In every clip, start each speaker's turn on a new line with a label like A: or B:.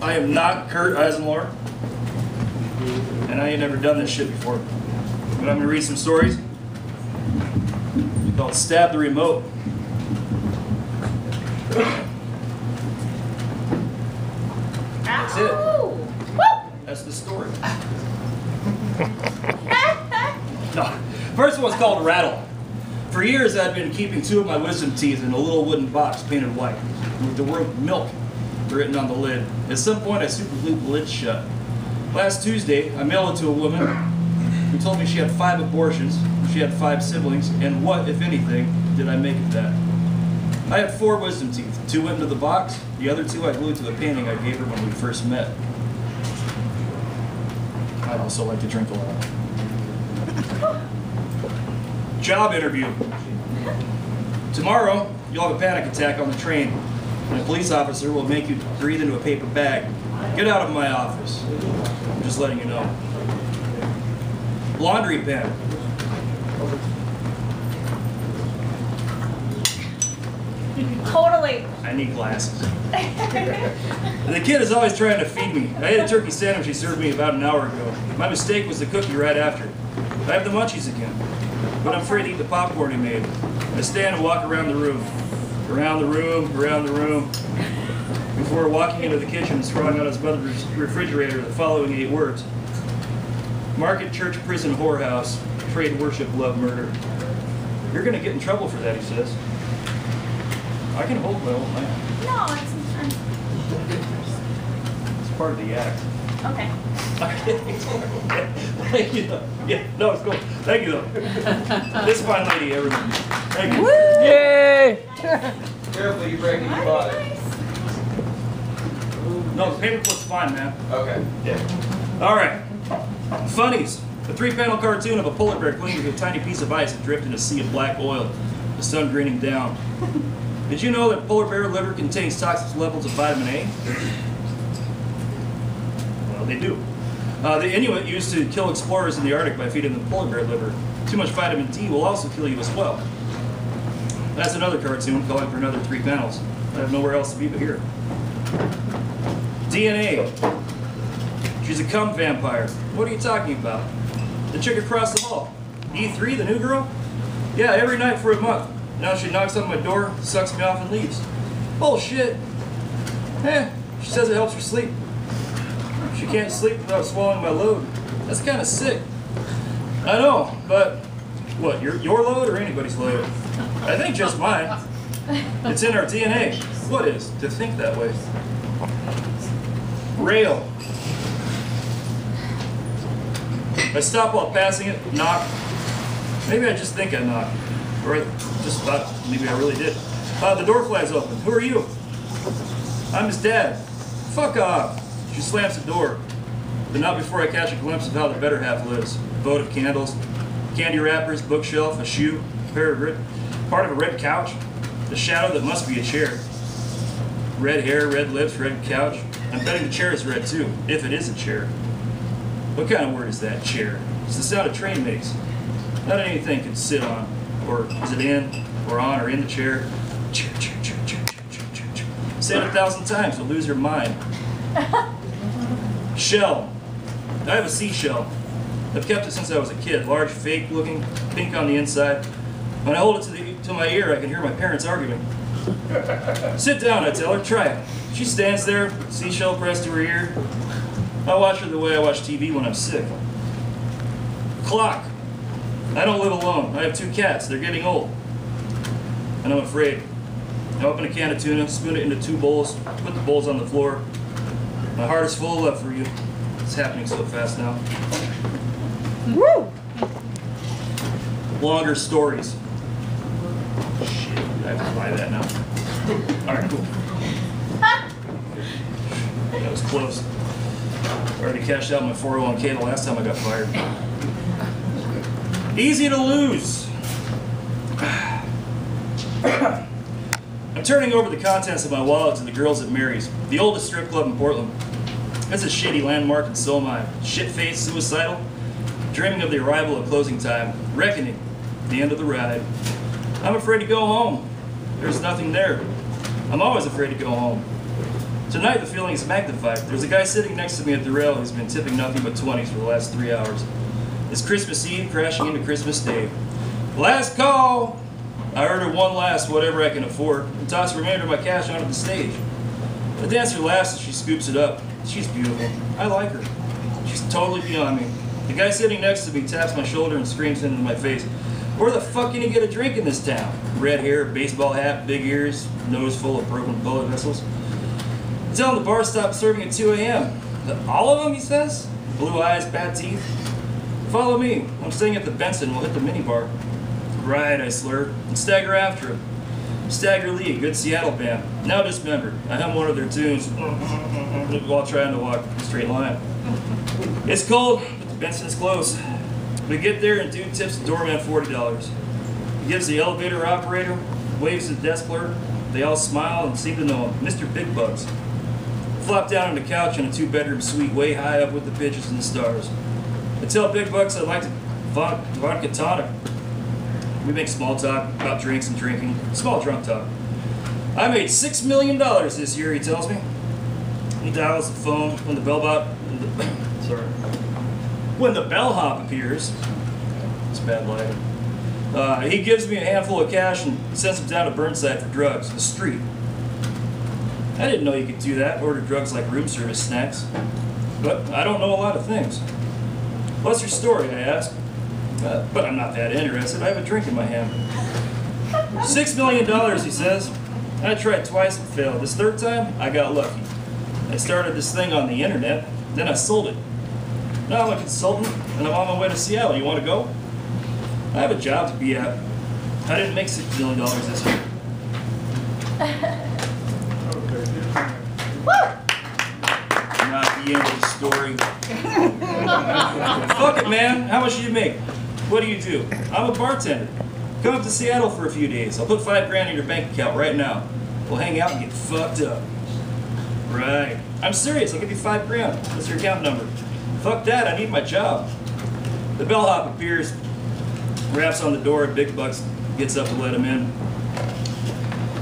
A: I am not Kurt Eisenlohr, and I ain't never done this shit before. But I'm gonna read some stories called Stab the Remote. That's it. That's the story. No. First one's called Rattle. For years I'd been keeping 2 of my wisdom teeth in a little wooden box painted white with the word milk written on the lid. At some point I super glued the lid shut. Last Tuesday I mailed it to a woman who told me she had 5 abortions, she had 5 siblings, and what, if anything, did I make of that? I had 4 wisdom teeth. 2 went into the box, the other 2 I glued to the painting I gave her when we first met. I also like to drink a lot. Job interview. Tomorrow, you'll have a panic attack on the train, and a police officer will make you breathe into a paper bag. Get out of my office. I'm just letting you know. Laundry pen.
B: Totally.
A: I need glasses. The kid is always trying to feed me. I ate a turkey sandwich he served me about an hour ago. My mistake was the cookie right after. I have the munchies again, but I'm afraid to eat the popcorn he made. I stand and walk around the room, around the room, around the room, before walking into the kitchen and throwing out his mother's refrigerator the following 8 words. Market, church, prison, whorehouse, trade, worship, love, murder. You're going to get in trouble for that, he says. I can hold my own land.
B: No, it's
A: It's part of the act.
B: okay.
A: Thank you. Yeah, no, it's cool. Thank you, though. This fine lady, everyone. Thank you.
C: Woo! Yay!
D: Careful, you break it, you bought it.
A: No, the paperclip's fine, man.
D: Okay.
A: Yeah. All right. Funnies. A 3-panel cartoon of a polar bear clinging to a tiny piece of ice adrift in a sea of black oil. The sun draining down. Did you know that polar bear liver contains toxic levels of vitamin A? Well, they do. The Inuit used to kill explorers in the Arctic by feeding them polar bear liver. Too much vitamin D will also kill you as well. That's another cartoon calling for another 3 panels. I have nowhere else to be but here. DNA. She's a cum vampire. What are you talking about? The chick across the hall. E3, the new girl? Yeah, every night for a month. Now she knocks on my door, sucks me off, and leaves. Bullshit. She says it helps her sleep. She can't sleep without swallowing my load. That's kind of sick. I know, but what, your load or anybody's load? I think just mine. It's in our DNA. What is? To think that way. Rail. I stop while passing it, knock. Maybe I just think I knocked. Or I just thought maybe I really did. The door flies open. Who are you? I'm his dad. Fuck off. She slams the door. But not before I catch a glimpse of how the better half lives. A boat of candles, candy wrappers, bookshelf, a shoe, part of a red couch, the shadow that must be a chair. Red hair, red lips, red couch. I'm betting the chair is red too, if it is a chair. What kind of word is that, chair? It's the sound a train makes. Not anything can sit on, or is it in, or on, or in the chair. Chair, chair, chair, chair, chair, chair, chair, chair. Say it 1,000 times, you'll lose your mind. Shell. I have a seashell. I've kept it since I was a kid. Large, fake looking, pink on the inside. When I hold it to my ear, I can hear my parents arguing. Sit down, I tell her, try it. She stands there, seashell pressed to her ear. I watch her the way I watch TV when I'm sick. Clock. I don't live alone. I have 2 cats. They're getting old. And I'm afraid. I open a can of tuna, spoon it into 2 bowls, put the bowls on the floor. My heart is full of love for you. It's happening so fast now.
C: Woo!
A: Longer stories. Shit, I have to buy that now. Alright, cool. That was close. I already cashed out my 401k the last time I got fired. Easy to lose. I'm turning over the contents of my wallet to the girls at Mary's, the oldest strip club in Portland. It's a shitty landmark and so am I. Shit-faced, suicidal, dreaming of the arrival of closing time, reckoning, the end of the ride. I'm afraid to go home. There's nothing there. I'm always afraid to go home. Tonight the feeling is magnified. There's a guy sitting next to me at the rail who's been tipping nothing but 20s for the last 3 hours. It's Christmas Eve crashing into Christmas Day. Last call! I order one last whatever I can afford and toss the remainder of my cash onto the stage. The dancer laughs as she scoops it up. She's beautiful. I like her. She's totally beyond me. The guy sitting next to me taps my shoulder and screams into my face, "Where the fuck can you get a drink in this town?" Red hair, baseball hat, big ears, nose full of broken bullet vessels. I tell him the bar stopped serving at 2 a.m. All of them, he says? Blue eyes, bad teeth. Follow me. I'm staying at the Benson. We'll hit the minibar. Right, I slur, and stagger after him. Stagger Lee, a good Seattle band. Now dismembered. I hum one of their tunes while trying to walk a straight line. It's cold, but the Benson's close. We get there and dude tips the doorman $40. He gives the elevator operator, waves to the desk clerk. They all smile and seem to know him. Mr. Big Bugs. Flop down on the couch in a 2-bedroom suite way high up with the pitches and the stars. I tell Big Bugs I'd like to vodka tonic. We make small talk about drinks and drinking. Small drunk talk. I made $6 million this year, he tells me. He dials the phone when the when the bellhop appears. It's bad lighting. He gives me a handful of cash and sends him down to Burnside for drugs, the street. I didn't know you could do that, order drugs like room service snacks. But I don't know a lot of things. What's your story, I ask. But I'm not that interested. I have a drink in my hand. $6 million, he says. I tried twice and failed. This third time, I got lucky. I started this thing on the internet, then I sold it. Now I'm a consultant, and I'm on my way to Seattle. You want to go? I have a job to be at. I didn't make $6 million this year. Not the end of the story. Fuck it, man. How much do you make? What do you do? I'm a bartender. Come up to Seattle for a few days. I'll put $5 grand in your bank account right now. We'll hang out and get fucked up. Right. I'm serious. I'll give you $5 grand. What's your account number? Fuck that. I need my job. The bellhop appears, raps on the door, and Big Bucks gets up to let him in.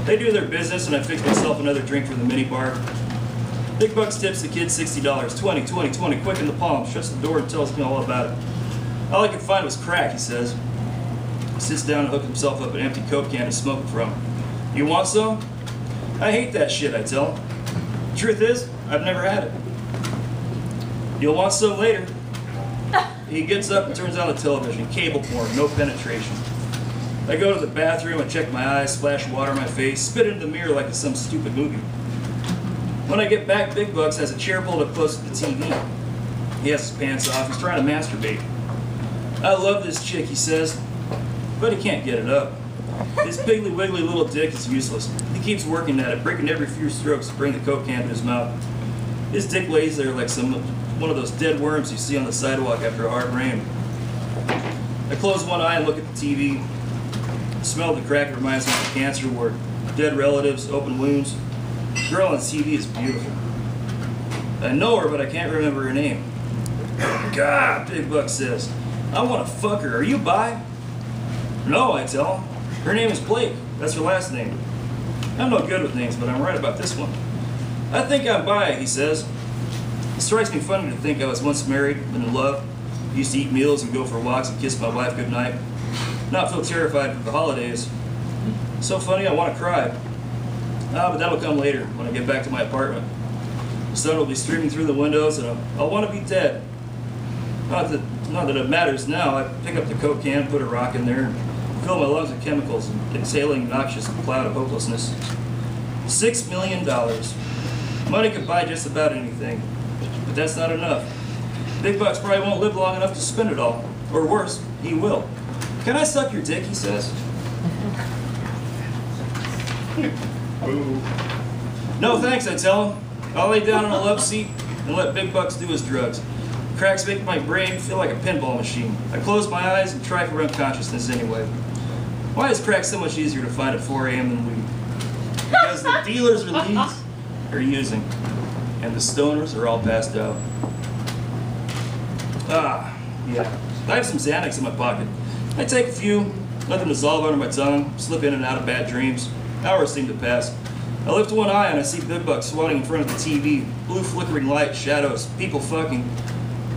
A: They do their business, and I fix myself another drink for the minibar. Big Bucks tips the kid $60. 20, 20, 20, quick in the palm. Shuts the door and tells me all about it. All I could find was crack, he says. He sits down and hooks himself up an empty Coke can to smoke it from. You want some? I hate that shit, I tell him. Truth is, I've never had it. You'll want some later. He gets up and turns on the television. Cable porn, no penetration. I go to the bathroom, I check my eyes, splash water on my face, spit into the mirror like it's some stupid movie. When I get back, Big Bucks has a chair pulled up close to the TV. He has his pants off, he's trying to masturbate. I love this chick, he says, but he can't get it up. His piggly wiggly little dick is useless. He keeps working at it, breaking every few strokes to bring the Coke can to his mouth. His dick lays there like one of those dead worms you see on the sidewalk after a hard rain. I close one eye and look at the TV. The smell of the crack reminds me of the cancer ward. Dead relatives, open wounds. The girl on TV is beautiful. I know her, but I can't remember her name. God, Big Buck says, I want to fuck her. Are you bi? No, I tell him. Her name is Blake. That's her last name. I'm no good with names, but I'm right about this one. I think I'm bi, he says. It strikes me funny to think I was once married and in love. Used to eat meals and go for walks and kiss my wife goodnight. Not feel terrified for the holidays. So funny, I want to cry. But that'll come later when I get back to my apartment. The sun will be streaming through the windows and I'll want to be dead. Not that it matters now. I pick up the Coke can, put a rock in there, and fill my lungs with chemicals and exhaling a noxious cloud of hopelessness. $6 million. Money could buy just about anything, but that's not enough. Big Bucks probably won't live long enough to spend it all. Or worse, he will. Can I suck your dick, he says. No thanks, I tell him. I'll lay down in a love seat and let Big Bucks do his drugs. Cracks make my brain feel like a pinball machine. I close my eyes and try for unconsciousness anyway. Why is crack so much easier to find at 4 a.m. than weed? Because the dealers are using, and the stoners are all passed out. Yeah. I have some Xanax in my pocket. I take a few, let them dissolve under my tongue, slip in and out of bad dreams. Hours seem to pass. I lift one eye and I see Big Buck squatting in front of the TV. Blue flickering light, shadows, people fucking.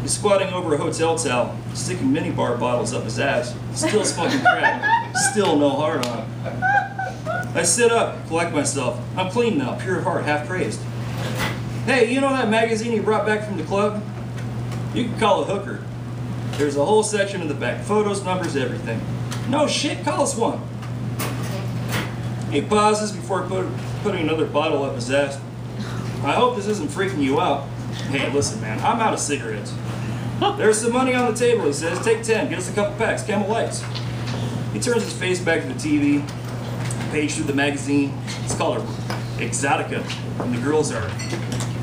A: He's squatting over a hotel towel, sticking minibar bottles up his ass. Still smoking crack. Still no heart on him. I sit up, collect myself. I'm clean now, pure of heart, half crazed. Hey, you know that magazine you brought back from the club? You can call it hooker. There's a whole section in the back. Photos, numbers, everything. No shit, call us one. He pauses before putting another bottle up his ass. I hope this isn't freaking you out. Hey, listen, man, I'm out of cigarettes. There's some money on the table, he says. Take 10, get us a couple packs, Camel Lights. He turns his face back to the TV, page through the magazine. It's called Exotica, and the girls are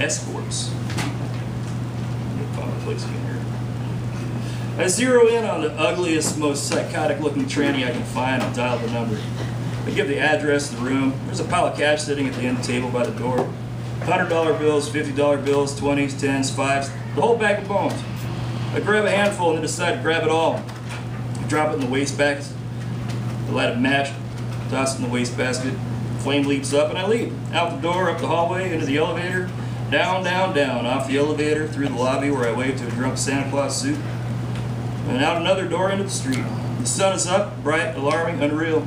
A: escorts. Let me find my place again here. I zero in on the ugliest, most psychotic-looking tranny I can find and dial the number. I give the address of the room. There's a pile of cash sitting at the end of the table by the door. $100 bills, $50 bills, 20s, 10s, 5s, the whole bag of bones. I grab a handful and then decide to grab it all. I drop it in the wastebasket. I light a match, toss it in the wastebasket. Flame leaps up and I leave. Out the door, up the hallway, into the elevator, down, down, down, off the elevator, through the lobby where I wave to a drunk Santa Claus suit, and out another door into the street. The sun is up, bright, alarming, unreal.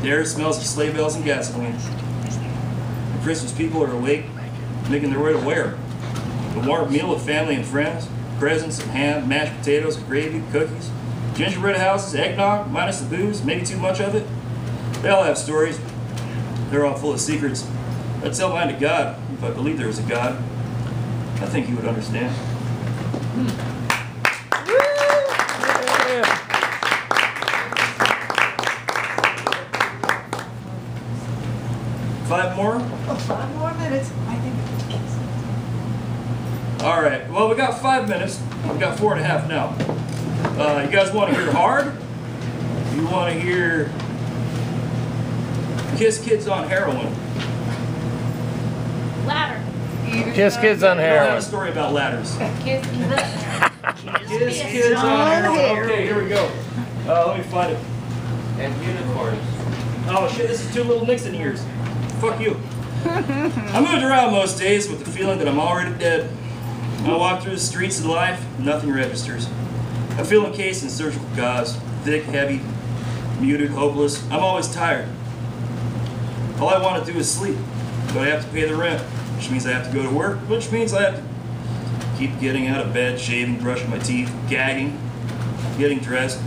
A: The air smells of sleigh bells and gasoline. The Christmas people are awake, making their way to where? The warm meal of family and friends, presents and ham, mashed potatoes, gravy, cookies, gingerbread houses, eggnog, minus the booze, maybe too much of it. They all have stories. They're all full of secrets. I'd tell mine to God, if I believed there was a God. I think he would understand. Five more?
B: Oh, 5 more minutes. I think.
A: All right. Well, we got 5 minutes. We've got 4.5 now. You guys want to hear hard? You want to hear Kiss Kids on Heroin?
E: Ladder.
C: Kiss Kids on
A: I don't have a
C: Heroin.
A: story about ladders.
E: Kiss
A: Kiss Kids on Heroin. Okay, here we go. Let me find it.
D: And unicorns.
A: Oh shit, this is 2 little Nixon ears. Fuck you. I moved around most days with the feeling that I'm already dead. I walk through the streets of life, nothing registers. I feel encased in surgical gauze, thick, heavy, muted, hopeless. I'm always tired. All I want to do is sleep, but I have to pay the rent, which means I have to go to work, which means I have to keep getting out of bed, shaving, brushing my teeth, gagging, getting dressed,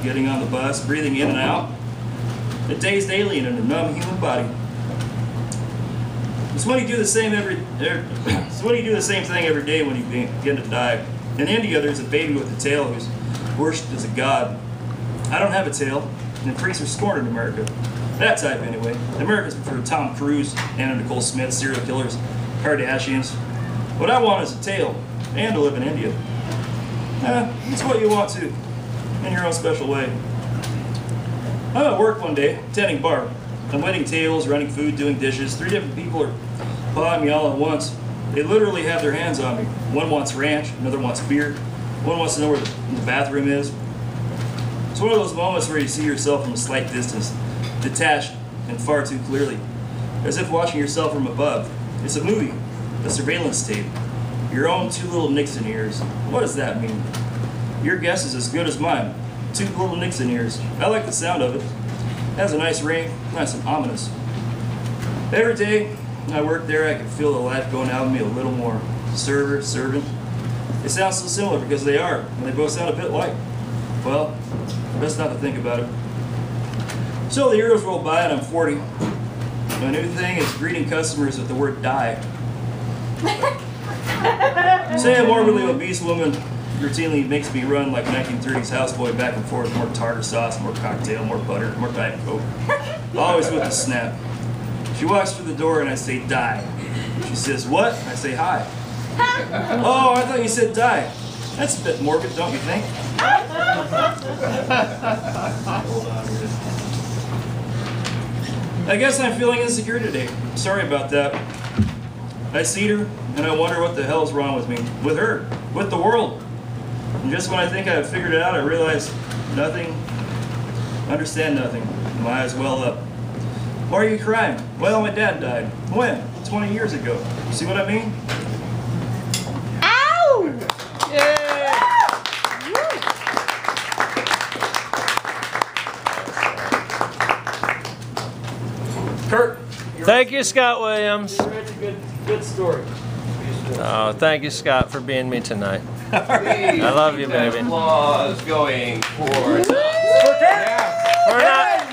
A: getting on the bus, breathing in and out. A dazed alien in a numb human body. It's when you do the same thing every day when you begin to die. In India, there's a baby with a tail who's worshipped as a god. I don't have a tail, and freaks are scorned in America. That type, anyway. Americans prefer Tom Cruise, Anna Nicole Smith, serial killers, Kardashians. What I want is a tail, and to live in India. It's what you want to, in your own special way. I'm at work one day, tending bar. I'm waiting tables, running food, doing dishes. 3 different people are pawing me all at once. They literally have their hands on me. One wants ranch, another wants beer. One wants to know where the bathroom is. It's one of those moments where you see yourself from a slight distance, detached and far too clearly, as if watching yourself from above. It's a movie, a surveillance tape. Your own 2 little Nixon ears. What does that mean? Your guess is as good as mine. 2 little Nixon ears. I like the sound of it. It has a nice ring, nice and ominous. Every day I work there, I can feel the life going out of me a little more. Server, servant. They sound so similar because they are, and they both sound a bit alike. Well, best not to think about it. So the years roll by and I'm 40. My new thing is greeting customers with the word die. Say a morbidly obese woman routinely makes me run like a 1930s houseboy back and forth, more tartar sauce, more cocktail, more butter, more Diet Coke. Always with a snap. She walks through the door and I say, die. She says, what? I say, hi. Oh, I thought you said die. That's a bit morbid, don't you think? Hold on here. I guess I'm feeling insecure today. Sorry about that. I see her and I wonder what the hell's wrong with me. With her. With the world. And just when I think I've figured it out, I realize nothing, understand nothing. My eyes well up. Why are you crying? Well, my dad died. When? 20 years ago. See what I mean?
B: Ow!
C: Yay!
A: Kurt.
C: Thank you, Scott Williams.
A: That's a good story.
C: Oh, thank you, Scott, for being me tonight.
D: Please
C: I love you,
D: keep that
C: baby.
D: applause going for
C: We're not.